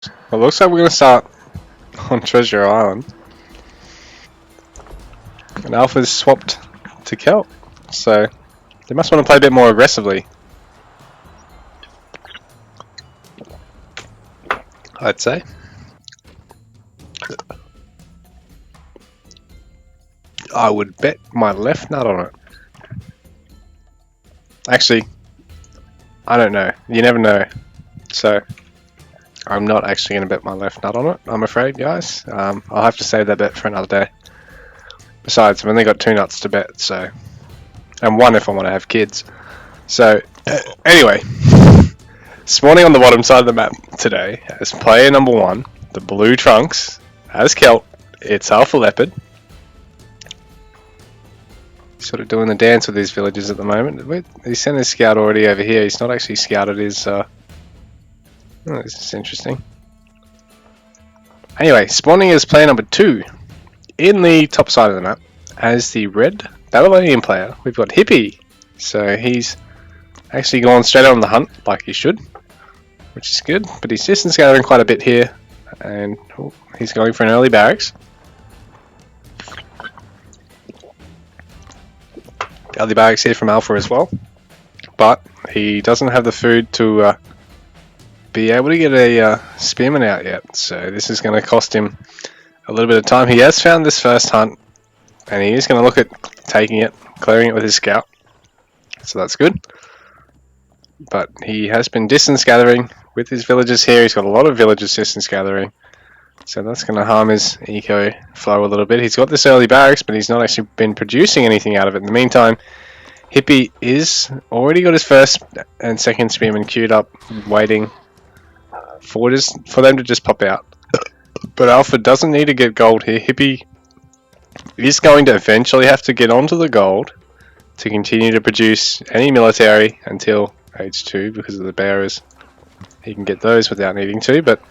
Well, looks like we're going to start on Treasure Island. And Alpha's swapped to Kelp. So, they must want to play a bit more aggressively. I'd say. I would bet my left nut on it. Actually, I don't know. You never know. So, I'm not actually going to bet my left nut on it, I'm afraid, guys. I'll have to save that bet for another day. Besides, I've only got 2 nuts to bet, so... And 1 if I want to have kids. So, anyway. Spawning on the bottom side of the map today as player number 1, the blue trunks, as Kelp, it's AlphaLeopard. Sort of doing the dance with these villagers at the moment. He sent his scout already over here. He's not actually scouted his... Oh, this is interesting. Anyway, spawning as player number 2 in the top side of the map as the red Babylonian player. We've got Hippie. So he's actually gone straight on the hunt like he should, which is good. But he's distance gathering quite a bit here, and he's going for an early barracks. Early barracks here from Alpha as well, but he doesn't have the food to be able to get a spearman out yet, so this is going to cost him a little bit of time. He has found this first hunt, and he is going to look at taking it, clearing it with his scout, so that's good. But he has been distance gathering with his villagers here. He's got a lot of villagers distance gathering, so that's going to harm his eco flow a little bit. He's got this early barracks, but he's not actually been producing anything out of it. In the meantime, Hippie is already got his first and second spearman queued up, waiting for them to just pop out. But Alpha doesn't need to get gold here. Hippie is going to eventually have to get onto the gold to continue to produce any military until age 2 because of the bearers. He can get those without needing to, but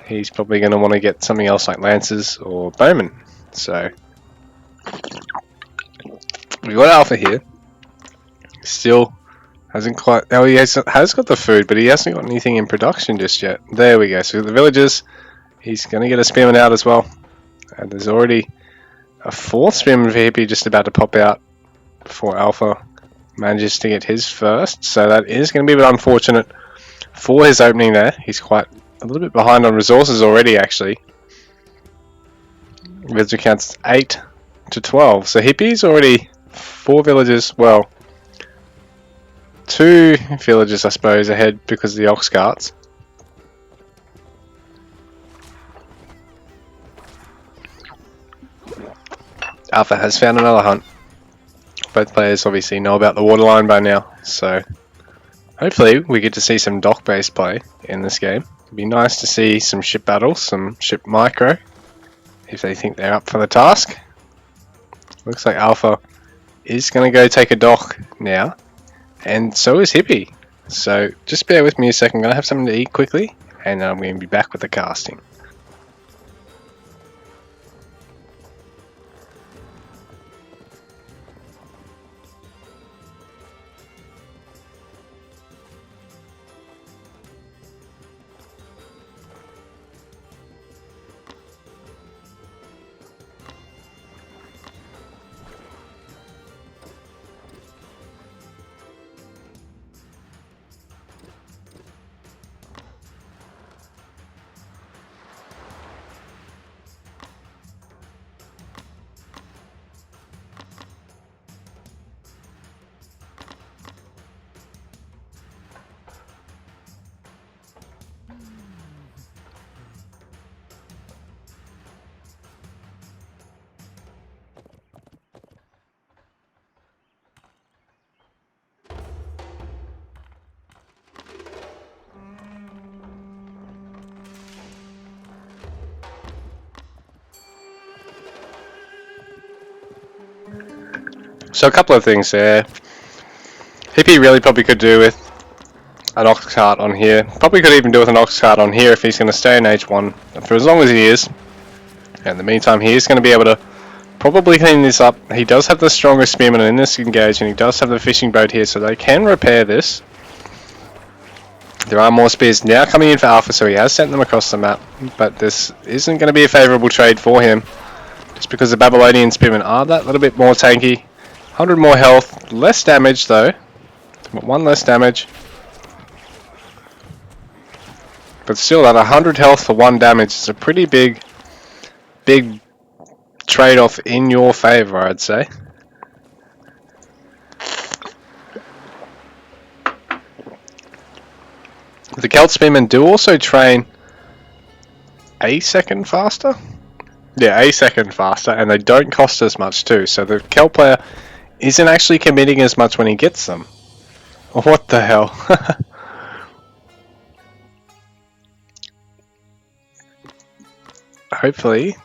he's probably going to want to get something else like lancers or bowmen. So we've got Alpha here. Still hasn't quite... Oh, he has got the food, but he hasn't got anything in production just yet. There we go. So the villagers, he's going to get a spearman out as well. And there's already a 4th spearman for Hippie just about to pop out before Alpha manages to get his first. So that is going to be a bit unfortunate for his opening there. He's quite a little bit behind on resources already, actually. Villager counts 8 to 12. So Hippie's already 4 villagers, well, 2 villagers, I suppose, ahead because of the ox carts. Alpha has found another hunt. Both players obviously know about the waterline by now, so hopefully we get to see some dock-based play in this game. It'd be nice to see some ship battles, some ship micro, if they think they're up for the task. Looks like Alpha is going to go take a dock now, and so is Hippie. So just bear with me a second, I'm going to have something to eat quickly, and I'm going to be back with the casting. So a couple of things there. Hippie really probably could do with an ox cart on here. Probably could even do with an ox cart on here if he's going to stay in H1 for as long as he is. And in the meantime, he is going to be able to probably clean this up. He does have the strongest spearman in this engage, and he does have the fishing boat here, so they can repair this. There are more spears now coming in for Alpha, so he has sent them across the map, but this isn't going to be a favourable trade for him, just because the Babylonian spearmen are that little bit more tanky. 100 more health, less damage though, one less damage, but still at 100 health for 1 damage is a pretty big trade-off in your favour, I'd say. The Celt Spearmen do also train a second faster? Yeah, a second faster, and they don't cost as much too, so the Celt player isn't actually committing as much when he gets them. What the hell? Hopefully,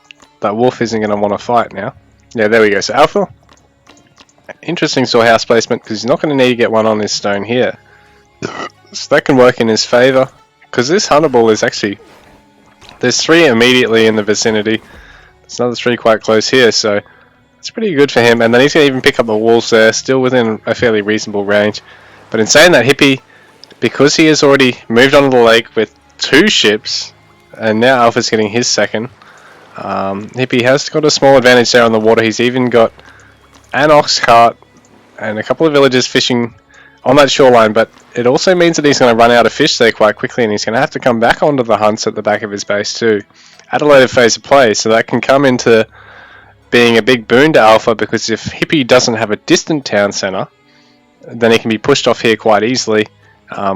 that wolf isn't going to want to fight now. Yeah, there we go. So Alpha, interesting storehouse placement, because he's not going to need to get one on this stone here. So that can work in his favour, because this hunter ball is actually... There's 3 immediately in the vicinity. There's another 3 quite close here, so it's pretty good for him. And then he's going to even pick up the wolves there, still within a fairly reasonable range. But in saying that, Hippie, because he has already moved onto the lake with 2 ships, and now Alpha's getting his second, Hippie has got a small advantage there on the water. He's even got an ox cart and a couple of villagers fishing on that shoreline, but it also means that he's going to run out of fish there quite quickly, and he's going to have to come back onto the hunts at the back of his base too at a later phase of play. So that can come into being a big boon to Alpha, because if Hippie doesn't have a distant town centre, then he can be pushed off here quite easily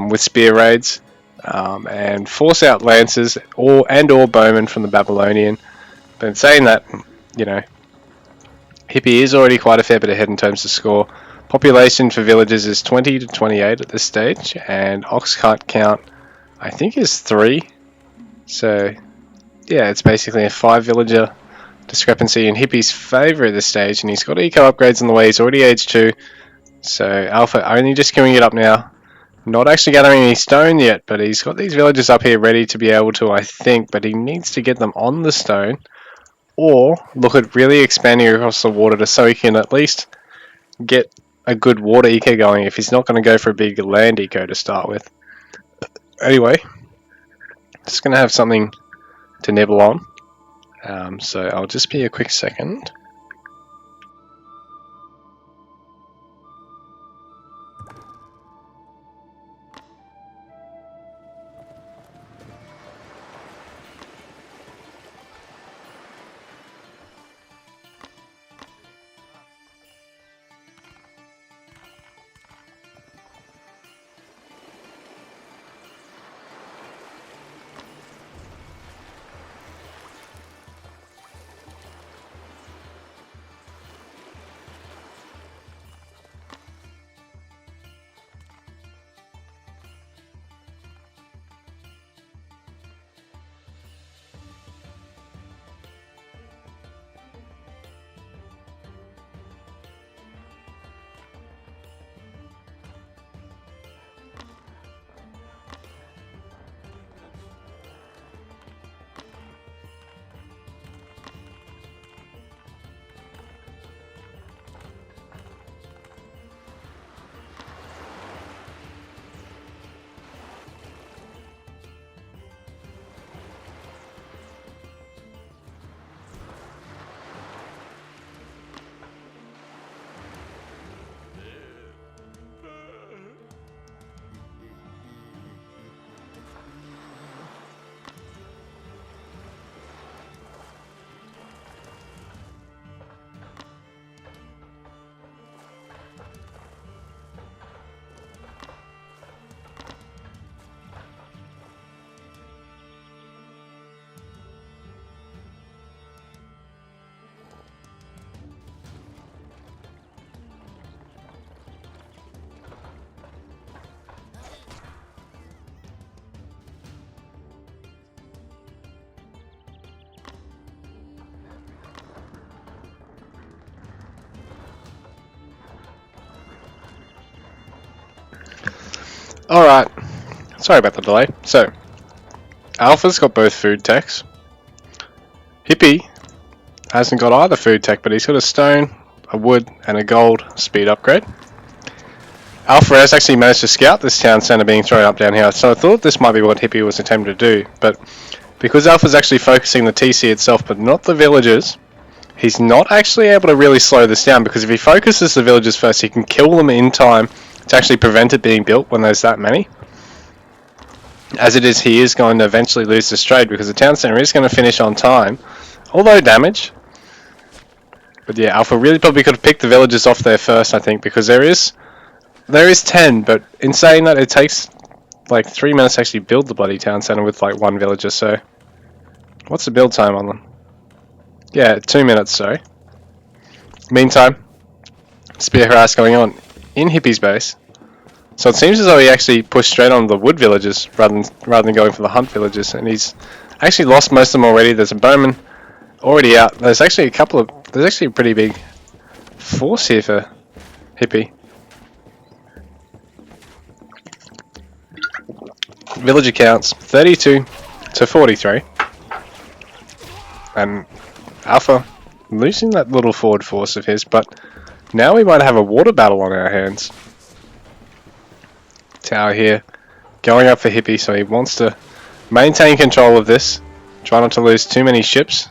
with spear raids and force out lancers or bowmen from the Babylonian. But in saying that, you know, Hippie is already quite a fair bit ahead in terms of score. Population for villages is 20 to 28 at this stage, and ox cart count I think is 3. So yeah, it's basically a 5 villager discrepancy in Hippie's favour at this stage, and he's got eco upgrades on the way. He's already age 2, so Alpha only just queuing it up now. Not actually gathering any stone yet, but he's got these villagers up here ready to be able to, I think, but he needs to get them on the stone, or look at really expanding across the water so he can at least get a good water eco going if he's not going to go for a big land eco to start with. Anyway, just going to have something to nibble on, so I'll just be a quick second. Alright, sorry about the delay. So, Alpha's got both food techs. Hippie hasn't got either food tech, but he's got a stone, a wood, and a gold speed upgrade. Alpha has actually managed to scout this town centre being thrown up down here, so I thought this might be what Hippie was attempting to do, but because Alpha's actually focusing the TC itself but not the villagers, he's not actually able to really slow this down, because if he focuses the villagers first, he can kill them in time to actually prevent it being built when there's that many. As it is, he is going to eventually lose this trade because the town centre is going to finish on time, although damage. But yeah, Alpha really probably could have picked the villagers off there first, I think, because there is 10, but in saying that, it takes like 3 minutes to actually build the bloody town centre with like 1 villager, so what's the build time on them? Yeah, 2 minutes, sorry. Meantime, spear harass going on in Hippie's base. So it seems as though he actually pushed straight on the wood villagers rather than going for the hunt villagers, and he's actually lost most of them already. There's a bowman already out. There's actually a pretty big force here for Hippie. Villager counts 32 to 43, and Alpha losing that little forward force of his, but now we might have a water battle on our hands. Tower here going up for Hippie, so he wants to maintain control of this, try not to lose too many ships.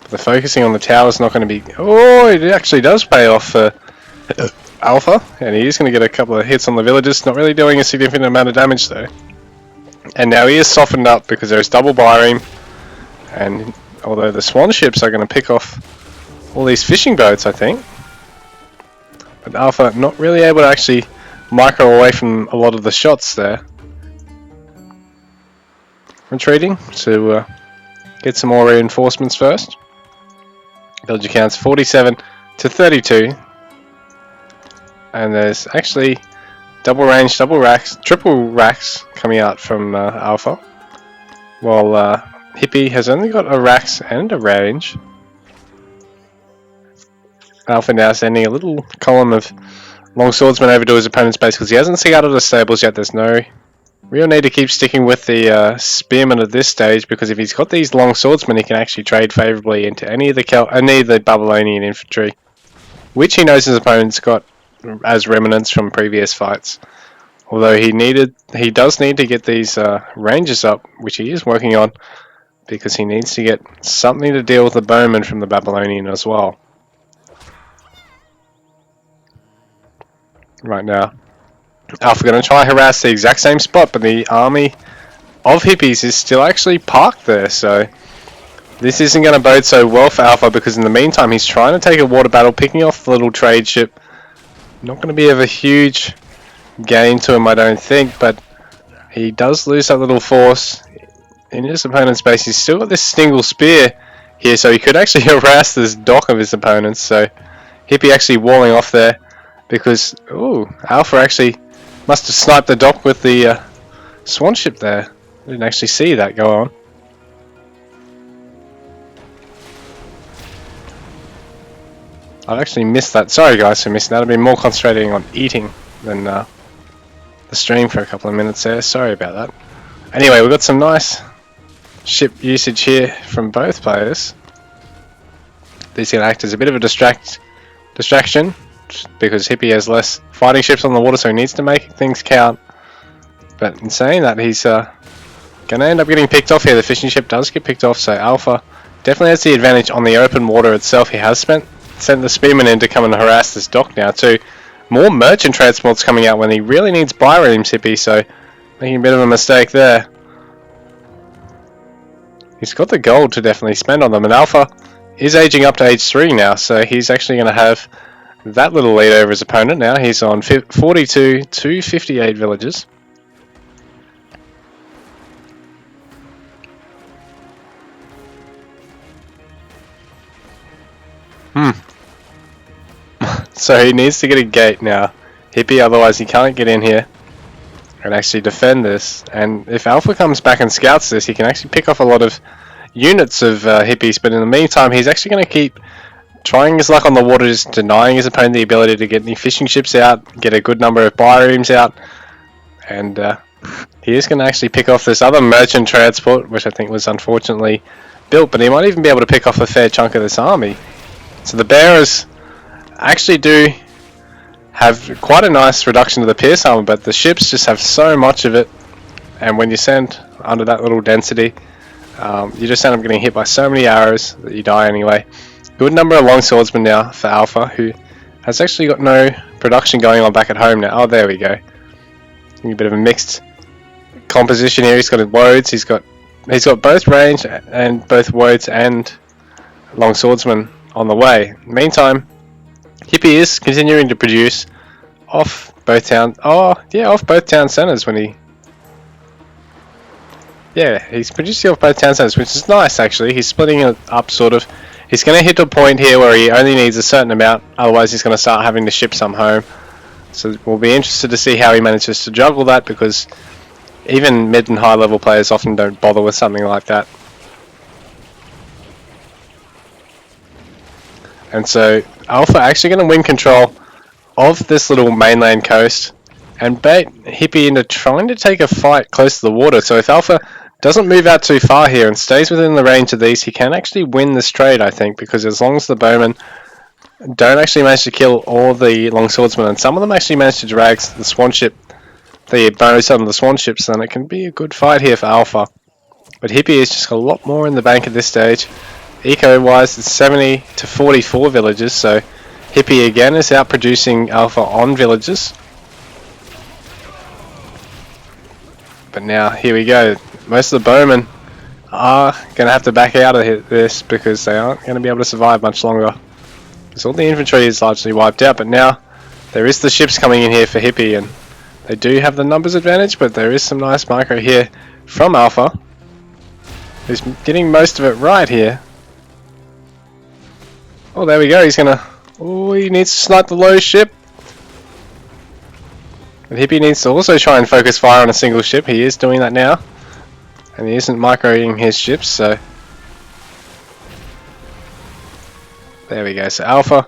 But the focusing on the tower is not going to be... Oh, it actually does pay off for Alpha, and he is going to get a couple of hits on the villagers, not really doing a significant amount of damage though. And now he is softened up because there's double Byreme, and although the swan ships are going to pick off all these fishing boats, I think. But Alpha not really able to actually micro away from a lot of the shots there. Retreating to get some more reinforcements first. Villager counts 47 to 32. And there's actually double range, double racks, triple racks coming out from Alpha. While Hippie has only got a racks and a range. Alpha now sending a little column of long swordsmen over to his opponent's base because he hasn't scouted the stables yet. There's no real need to keep sticking with the spearmen at this stage, because if he's got these long swordsmen, he can actually trade favourably into any of the Babylonian infantry, which he knows his opponent's got as remnants from previous fights. Although he does need to get these ranges up, which he is working on, because he needs to get something to deal with the bowmen from the Babylonian as well. Right now, Alpha going to try harass the exact same spot, but the army of Hippies is still actually parked there, so this isn't going to bode so well for Alpha, because in the meantime he's trying to take a water battle, picking off the little trade ship. Not going to be of a huge gain to him, I don't think, but he does lose that little force in his opponent's base. He's still got this single spear here, so he could actually harass this dock of his opponents, so Hippie actually walling off there. Because, ooh, Alpha actually must have sniped the dock with the swan ship there. I didn't actually see that go on. I've actually missed that. Sorry guys for missing that. I've been more concentrating on eating than the stream for a couple of minutes there. Sorry about that. Anyway, we've got some nice ship usage here from both players. These can act as a bit of a distraction, because Hippie has less fighting ships on the water, so he needs to make things count. But in saying that, he's going to end up getting picked off here. The fishing ship does get picked off, so Alpha definitely has the advantage on the open water itself. He has sent the spearmen in to come and harass this dock now too. More merchant transports coming out when he really needs Byremes, Hippie, so making a bit of a mistake there. He's got the gold to definitely spend on them, and Alpha is aging up to age 3 now, so he's actually going to have that little lead over his opponent now. He's on 42 to 58 villages. So he needs to get a gate now, Hippie, otherwise he can't get in here and actually defend this. And if Alpha comes back and scouts this, he can actually pick off a lot of units of Hippies, but in the meantime he's actually going to keep trying his luck on the water, just denying his opponent the ability to get any fishing ships out, get a good number of Byremes out, and he is going to actually pick off this other merchant transport, which I think was unfortunately built, but he might even be able to pick off a fair chunk of this army. So the bearers actually do have quite a nice reduction to the pierce armor, but the ships just have so much of it, and when you send under that little density, you just end up getting hit by so many arrows that you die anyway. Good number of long swordsmen now for Alpha, who has actually got no production going on back at home now. Oh, there we go. A bit of a mixed composition here. He's got woads. He's got both range and both woads and long swordsmen on the way. Meantime, Hippie is continuing to produce off both town. Oh yeah, off both town centers when he. Yeah, he's producing off both town centers, which is nice actually. He's splitting it up sort of. He's going to hit a point here where he only needs a certain amount, otherwise he's going to start having to ship some home. So we'll be interested to see how he manages to juggle that, because even mid and high level players often don't bother with something like that. And so Alpha actually going to win control of this little mainland coast and bait Hippie into trying to take a fight close to the water. So if Alpha doesn't move out too far here and stays within the range of these, he can actually win this trade, I think, because as long as the bowmen don't actually manage to kill all the long swordsmen, and some of them actually manage to drag the swan ship, the bonus on the swan ships, then it can be a good fight here for Alpha. But Hippie has just got a lot more in the bank at this stage. Eco-wise, it's 70 to 44 villages, so Hippie again is out producing Alpha on villages. But now, here we go. Most of the bowmen are going to have to back out of this because they aren't going to be able to survive much longer. Because all the infantry is largely wiped out, but now there is the ships coming in here for Hippie, and they do have the numbers advantage, but there is some nice micro here from Alpha, who's getting most of it right here. Oh, there we go. He's going to... Oh, he needs to snipe the low ship. But Hippie needs to also try and focus fire on a single ship. He is doing that now. And he isn't microing his ships, so... There we go. So Alpha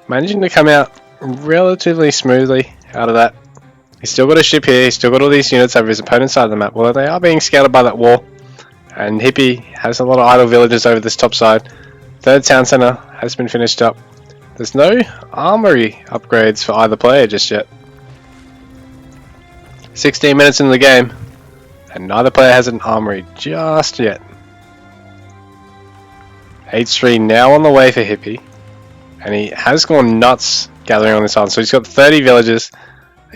managing to come out relatively smoothly out of that. He's still got a ship here. He's still got all these units over his opponent's side of the map. Although they are being scouted by that wall. And Hippie has a lot of idle villages over this top side. Third town center has been finished up. There's no armory upgrades for either player just yet. 16 minutes into the game, and neither player has an armory just yet. H3 now on the way for Hippie, and he has gone nuts gathering on this island. So he's got 30 villages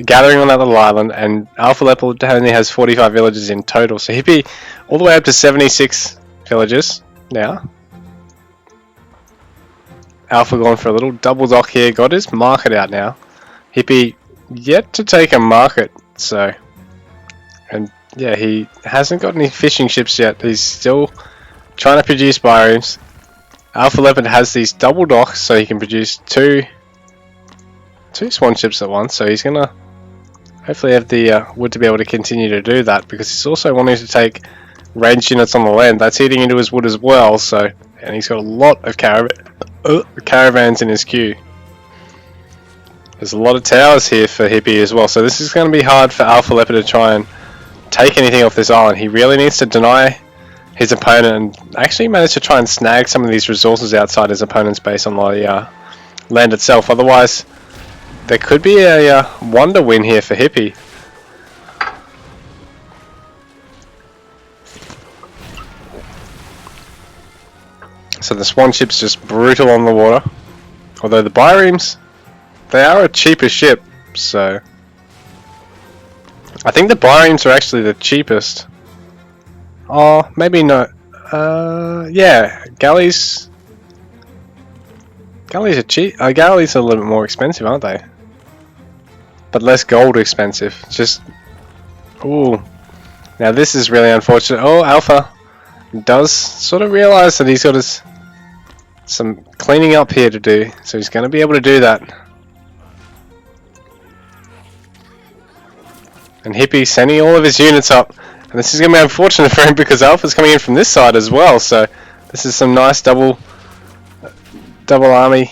gathering on that little island, and AlphaLeopard only has 45 villages in total. So Hippie all the way up to 76 villages now. Alpha gone for a little double dock here, got his market out now. Hippie yet to take a market, so... And yeah, he hasn't got any fishing ships yet. He's still trying to produce biomes. AlphaLeopard has these double docks, so he can produce two swan ships at once. So he's gonna hopefully have the wood to be able to continue to do that, because he's also wanting to take ranged units on the land. That's eating into his wood as well. So, and he's got a lot of caravans in his queue. There's a lot of towers here for Hippie as well, so this is going to be hard for AlphaLeopard to try and take anything off this island. He really needs to deny his opponent and actually manage to try and snag some of these resources outside his opponent's base on the land itself. Otherwise, there could be a wonder win here for Hippie. So the swan ship's just brutal on the water. Although the biremes, they are a cheaper ship, so... I think the biremes are actually the cheapest. Oh, maybe not. Yeah, galleys... Galleys are cheap. Galleys are a little bit more expensive, aren't they? But less gold expensive. Just... Ooh. Now this is really unfortunate. Oh, Alpha does sort of realise that he's got some cleaning up here to do, so he's going to be able to do that. And Hippie sending all of his units up, and this is going to be unfortunate for him because Alpha's coming in from this side as well, so this is some nice double army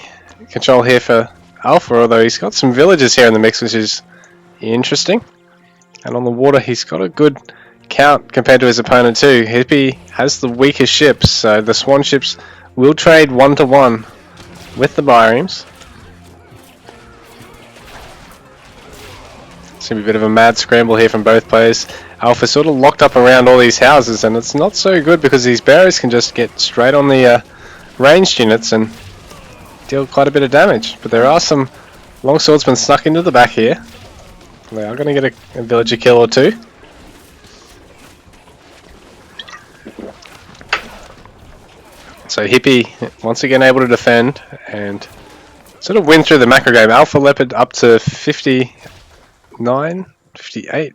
control here for Alpha, although he's got some villages here in the mix, which is interesting. And on the water he's got a good count compared to his opponent too. Hippie has the weakest ships, so the swan ships will trade 1-to-1 with the biremes. It's going to be a bit of a mad scramble here from both players. Alpha sort of locked up around all these houses, and it's not so good because these bearers can just get straight on the ranged units and deal quite a bit of damage. But there are some long swordsmen snuck into the back here. They are going to get a villager kill or two. So Hippie once again able to defend and sort of win through the macro game. AlphaLeopard up to 59, 58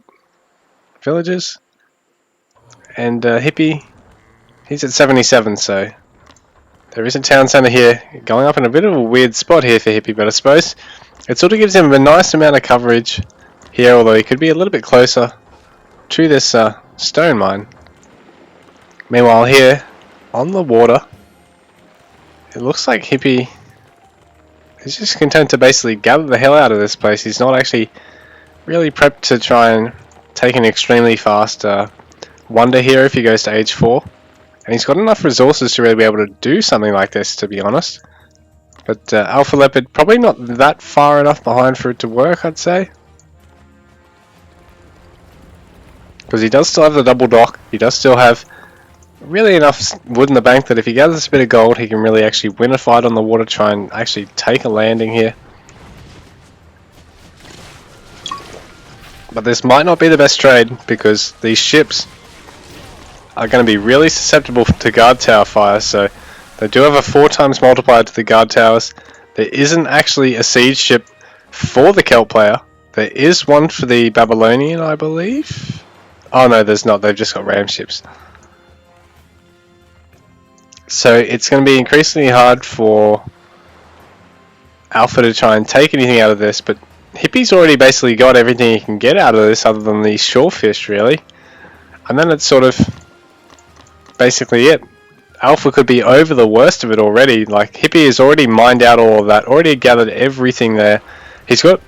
villagers, and Hippie, he's at 77. So there is a town centre here, going up in a bit of a weird spot here for Hippie, but I suppose it sort of gives him a nice amount of coverage here, although he could be a little bit closer to this stone mine. Meanwhile here on the water, it looks like Hippie is just content to basically gather the hell out of this place. He's not actually really prepped to try and take an extremely fast wonder here if he goes to age 4. And he's got enough resources to really be able to do something like this, to be honest. But AlphaLeopard probably not that far enough behind for it to work, I'd say. Because he does still have the double dock. He does still have really enough wood in the bank that if he gathers a bit of gold, he can really actually win a fight on the water, try and actually take a landing here. But this might not be the best trade, because these ships are going to be really susceptible to guard tower fire. So they do have a 4 times multiplier to the guard towers. There isn't actually a siege ship for the Celt player. There is one for the Babylonian, I believe. Oh no, there's not. They've just got ram ships. So it's going to be increasingly hard for Alpha to try and take anything out of this, but Hippie's already basically got everything he can get out of this other than these shorefish, really. And then it's sort of basically it. Alpha could be over the worst of it already. Like, Hippie has already mined out all of that, already gathered everything there. He's got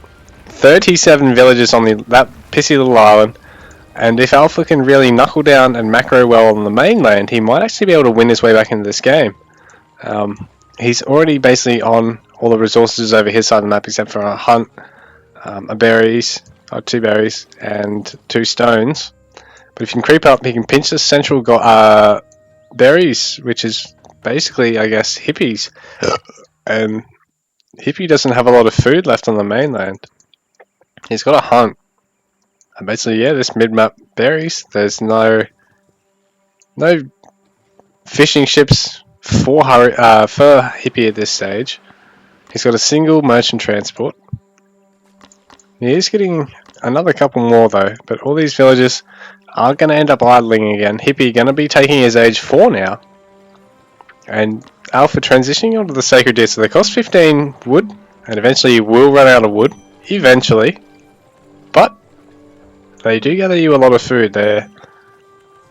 37 villages on that pissy little island. And if Alpha can really knuckle down and macro well on the mainland, he might actually be able to win his way back into this game. He's already basically on all the resources over his side of the map, except for a hunt, a berries, or 2 berries, and 2 stones. But if he can creep up, he can pinch the central berries, which is basically, I guess, Hippie's. And Hippie doesn't have a lot of food left on the mainland. He's got a hunt. And basically, yeah, this mid-map berries. There's no fishing ships for Hippie at this stage. He's got a single merchant transport. He is getting another couple more though, but all these villages are going to end up idling again. Hippie going to be taking his age 4 now. And Alpha transitioning onto the Sacred Deer, so they cost 15 wood, and eventually you will run out of wood. Eventually. But they do gather you a lot of food there.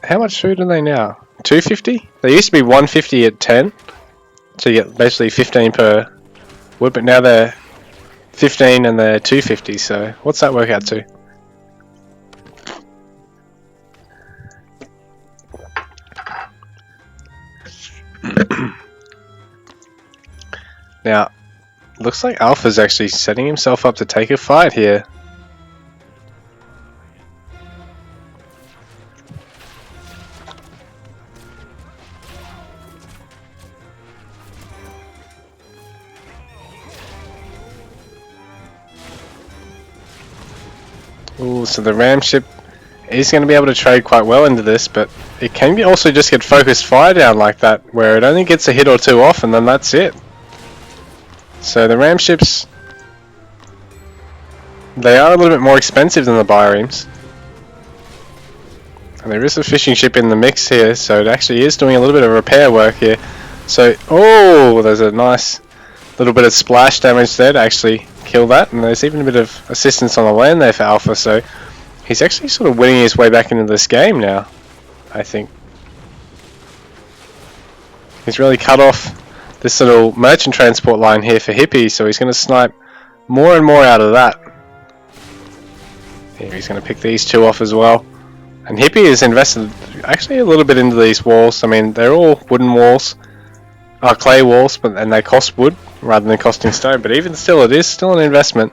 How much food are they now? 250? They used to be 150 at 10. So you get basically 15 per wood, but now they're 15 and they're 250, so what's that work out to? Now, looks like Alpha's actually setting himself up to take a fight here. Ooh, so the ram ship is going to be able to trade quite well into this, but it can also just get focused fire down like that, where it only gets a hit or 2 off and then that's it. So the ram ships, they are a little bit more expensive than the bireams. And there is a fishing ship in the mix here, so it actually is doing a little bit of repair work here. So, oh, there's a nice little bit of splash damage there to actually kill that, and there's even a bit of assistance on the land there for Alpha, so he's actually sort of winning his way back into this game now, I think. He's really cut off this little merchant transport line here for Hippie, so he's going to snipe more and more out of that. Here, he's going to pick these 2 off as well. And Hippie has invested actually a little bit into these walls. I mean, they're all wooden walls, clay walls, and they cost wood rather than costing stone, but even still, it is still an investment.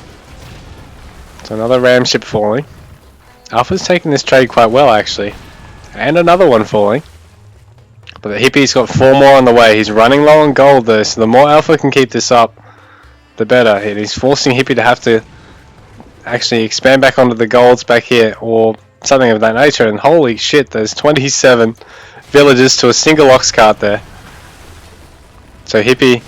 So another ram ship falling. Alpha's taking this trade quite well actually. And another one falling. But the Hippie's got 4 more on the way. He's running low on gold though, so the more Alpha can keep this up, the better. And he's forcing Hippie to have to actually expand back onto the golds back here or something of that nature. And holy shit, there's 27 villages to a single ox cart there. So Hippie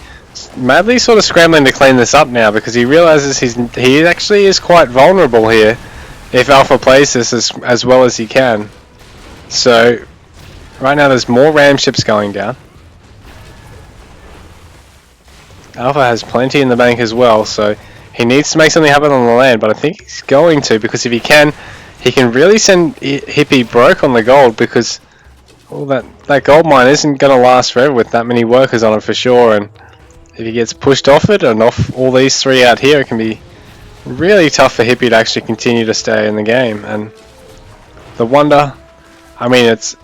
madly sort of scrambling to clean this up now because he realizes he actually is quite vulnerable here if Alpha plays this as well as he can. So right now there's more ram ships going down. Alpha has plenty in the bank as well, so he needs to make something happen on the land, but I think he's going to, because if he can really send Hippie broke on the gold, because well, that gold mine isn't going to last forever with that many workers on it for sure, and if he gets pushed off it and off all these 3 out here, it can be really tough for Hippie to actually continue to stay in the game. And the wonder, I mean, it's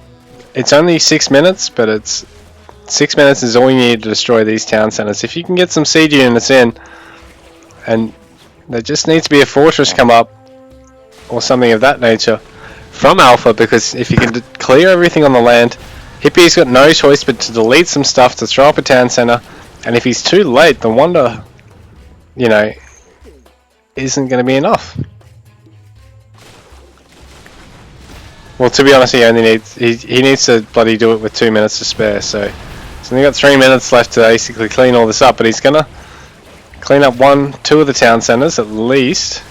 only 6 minutes, but 6 minutes is all you need to destroy these town centers. If you can get some siege units in, and there just needs to be a fortress come up or something of that nature from Alpha, because if you can clear everything on the land, Hippie's got no choice but to delete some stuff to throw up a town center, and if he's too late, the wonder, you know, isn't going to be enough. Well, to be honest, he needs to bloody do it with 2 minutes to spare, so he's only got 3 minutes left to basically clean all this up, but he's gonna clean up 2 of the town centers at least.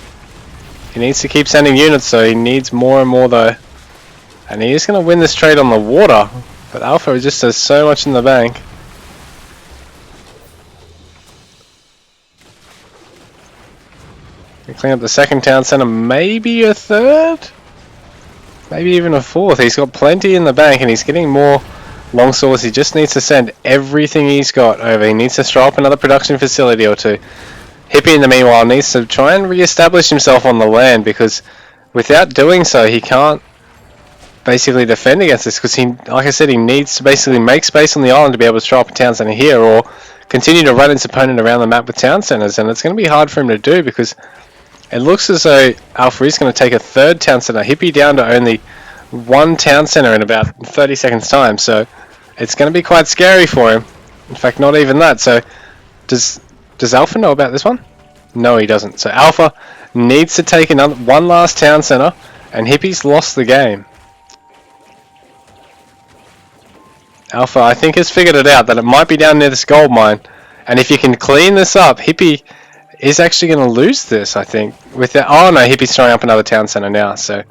He needs to keep sending units, so he needs more and more though. And he is going to win this trade on the water, but Alpha just has so much in the bank. Clean up the second town center, maybe a third? Maybe even a fourth. He's got plenty in the bank and he's getting more long swords. He just needs to send everything he's got over. He needs to throw up another production facility or 2. Hippie in the meanwhile needs to try and re-establish himself on the land, because without doing so he can't basically defend against this, because like I said, he needs to basically make space on the island to be able to throw up a town center here or continue to run his opponent around the map with town centers, and it's going to be hard for him to do because it looks as though Alpha is going to take a 3rd town center. Hippie down to only 1 town center in about 30 seconds time, so it's going to be quite scary for him. In fact, not even that. So does Alpha know about this one? No, he doesn't. So Alpha needs to take one last town center, and Hippie's lost the game. Alpha, I think, has figured it out that it might be down near this gold mine, and if you can clean this up, Hippie is actually going to lose this, I think. Oh no, Hippie's throwing up another town center now, so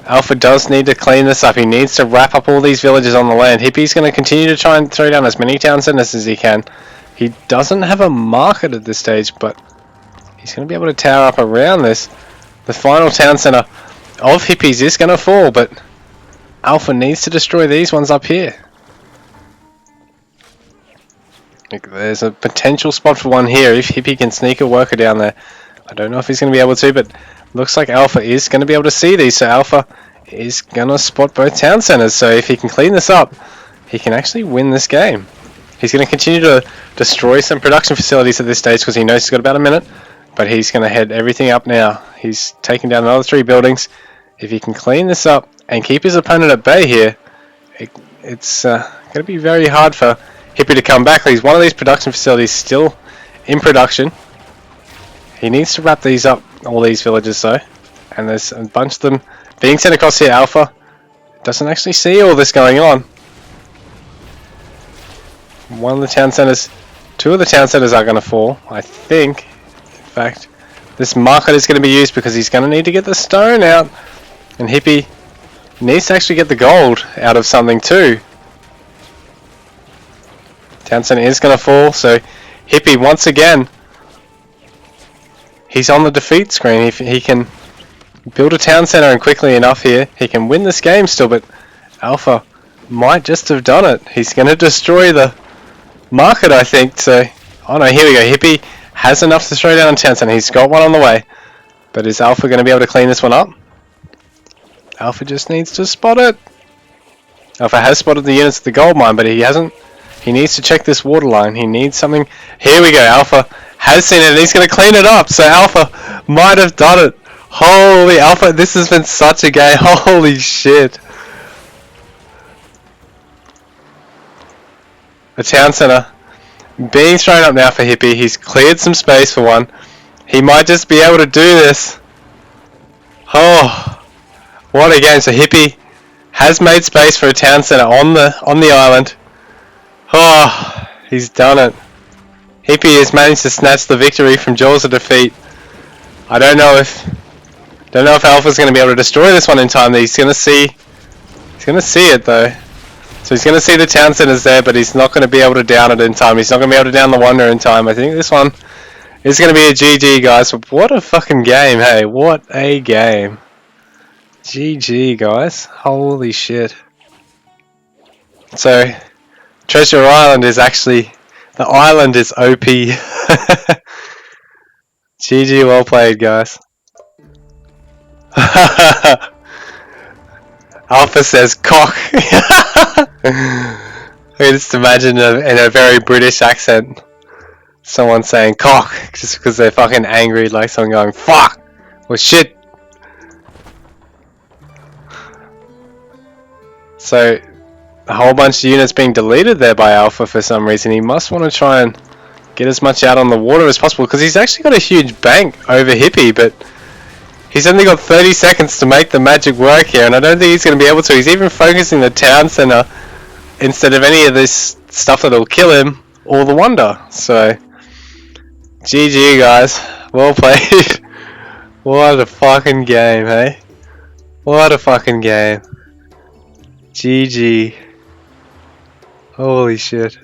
Alpha does need to clean this up. He needs to wrap up all these villages on the land. Hippie's going to continue to try and throw down as many town centers as he can. He doesn't have a market at this stage, but he's going to be able to tower up around this. The final town center of Hippies is going to fall, but Alpha needs to destroy these ones up here. There's a potential spot for one here if Hippie can sneak a worker down there. I don't know if he's going to be able to, but looks like Alpha is going to be able to see these, so Alpha is going to spot both town centers. So if he can clean this up, he can actually win this game. He's going to continue to destroy some production facilities at this stage because he knows he's got about a minute, but he's going to head everything up now. He's taking down another 3 buildings. If he can clean this up and keep his opponent at bay here, it's going to be very hard for Hippie to come back. He's one of these production facilities still in production. He needs to wrap these up, all these villages though, and there's a bunch of them being sent across here. Alpha doesn't actually see all this going on. One of the town centers, 2 of the town centers are going to fall, I think. In fact, this market is going to be used because he's going to need to get the stone out, and Hippie needs to actually get the gold out of something too. Town center is going to fall, so Hippie once again, he's on the defeat screen. If he can build a town center and quickly enough here, he can win this game still, but Alpha might just have done it. He's going to destroy the market, I think. So, oh no, here we go. Hippie has enough to throw down a town center. He's got one on the way, but is Alpha going to be able to clean this one up? Alpha just needs to spot it. Alpha has spotted the units at the gold mine, but he hasn't. He needs to check this water line. He needs something. Here we go. Alpha has seen it and he's going to clean it up. So Alpha might have done it. Holy Alpha, this has been such a game. Holy shit. The town center being thrown up now for Hippie. He's cleared some space for one. He might just be able to do this. Oh, what a game. So Hippie has made space for a town center on the island. Oh, he's done it. Hippie has managed to snatch the victory from jaws of defeat. I don't know if Alpha's going to be able to destroy this one in time. He's going to see it though. So he's going to see the town centers there, but he's not going to be able to down it in time. He's not going to be able to down the Wonder in time. I think this one is going to be a GG, guys. What a fucking game, hey. What a game. GG, guys. Holy shit. So, Treasure Island is actually... The island is OP. GG, well played, guys. Alpha says cock. I can just imagine in a very British accent someone saying cock just because they're fucking angry, like someone going fuck or shit. So a whole bunch of units being deleted there by Alpha for some reason. He must want to try and get as much out on the water as possible because he's actually got a huge bank over Hippie, but he's only got 30 seconds to make the magic work here, and I don't think he's going to be able to. He's even focusing the town center instead of any of this stuff that'll kill him or the Wonder. So, GG, guys. Well played. What a fucking game, hey? What a fucking game. GG. Holy shit.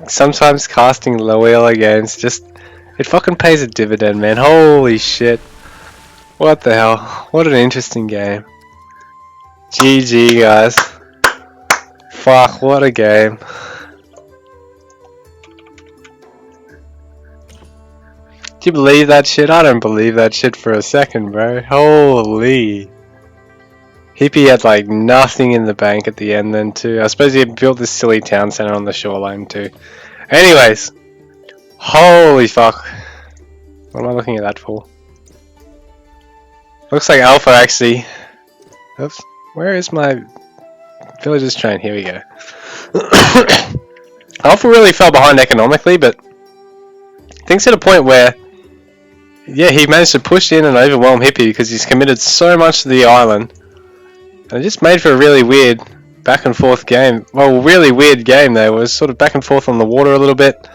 Sometimes casting low elo games it fucking pays a dividend, man. Holy shit. What the hell? What an interesting game. GG, guys. Fuck, what a game. Do you believe that shit? I don't believe that shit for a second, bro. Holy. Hippie had like nothing in the bank at the end then too. I suppose he built this silly town center on the shoreline too. Anyways. Holy fuck. What am I looking at that for? Looks like Alpha actually... Oops. Where is my villager's train? Here we go. Alpha really fell behind economically, but things hit a point where, yeah, he managed to push in and overwhelm Hippie because he's committed so much to the island. And it just made for a really weird back and forth game. Well, really weird game there. It was sort of back and forth on the water a little bit.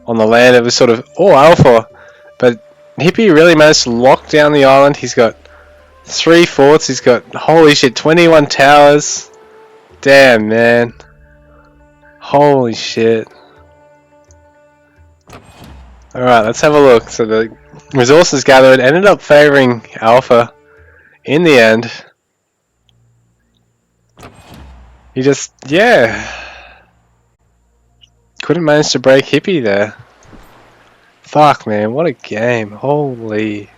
On the land, it was sort of all Alpha. But Hippie really managed to lock down the island. He's got 3 forts. He's got, holy shit, 21 towers. Damn, man. Holy shit. Alright, let's have a look. So the resources gathered ended up favoring Alpha in the end. He just, yeah. Couldn't manage to break Hippie there. Fuck, man, what a game. Holy.